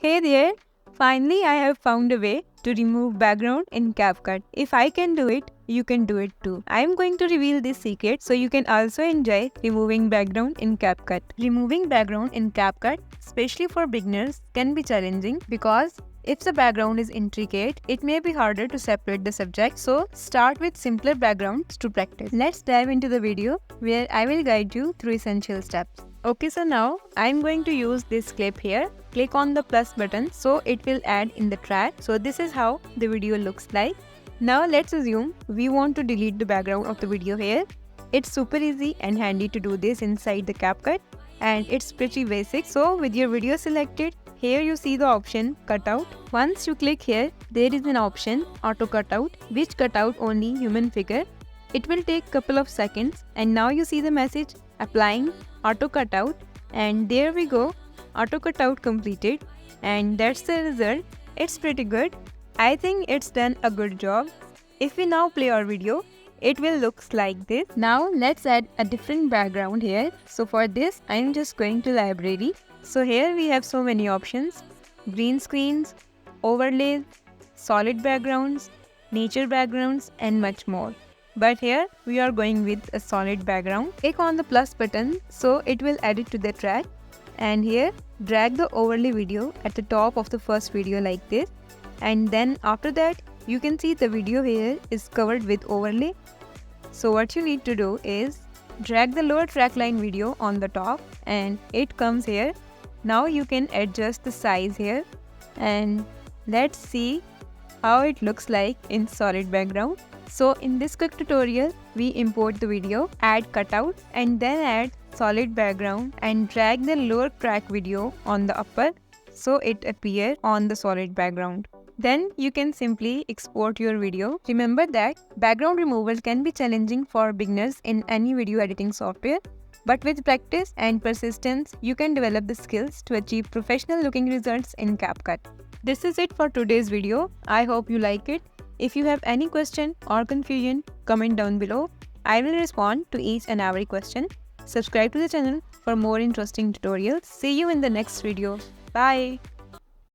Hey there! Finally, I have found a way to remove background in Capcut. If I can do it, you can do it too. I am going to reveal this secret so you can also enjoy removing background in Capcut. Removing background in Capcut, especially for beginners, can be challenging because if the background is intricate, it may be harder to separate the subject, so start with simpler backgrounds to practice. Let's dive into the video where I will guide you through essential steps. Okay, so now I'm going to use this clip here. Click on the plus button so it will add in the track. So this is how the video looks like. Now let's assume we want to delete the background of the video here. It's super easy and handy to do this inside the Capcut, and it's pretty basic. So with your video selected, here you see the option cutout. Once you click here, there is an option auto cutout which cut out only human figure. It will take couple of seconds, and now you see the message applying auto cutout, and there we go, auto cutout completed, and that's the result. It's pretty good. I think it's done a good job. If we now play our video, it will look like this. Now let's add a different background here. So for this, I'm just going to library. So here we have so many options: green screens, overlays, solid backgrounds, nature backgrounds, and much more. But here we are going with a solid background. Click on the plus button so it will add it to the track, and here drag the overlay video at the top of the first video like this, and then after that you can see the video here is covered with overlay. So what you need to do is drag the lower track line video on the top and it comes here. Now you can adjust the size here, and let's see how it looks like in solid background. So in this quick tutorial, we import the video, add cutout, and then add solid background and drag the lower track video on the upper so it appears on the solid background. Then you can simply export your video. Remember that background removal can be challenging for beginners in any video editing software, but with practice and persistence, you can develop the skills to achieve professional looking results in Capcut. This is it for today's video. I hope you like it. If you have any question or confusion, comment down below. I will respond to each and every question. Subscribe to the channel for more interesting tutorials. See you in the next video. Bye.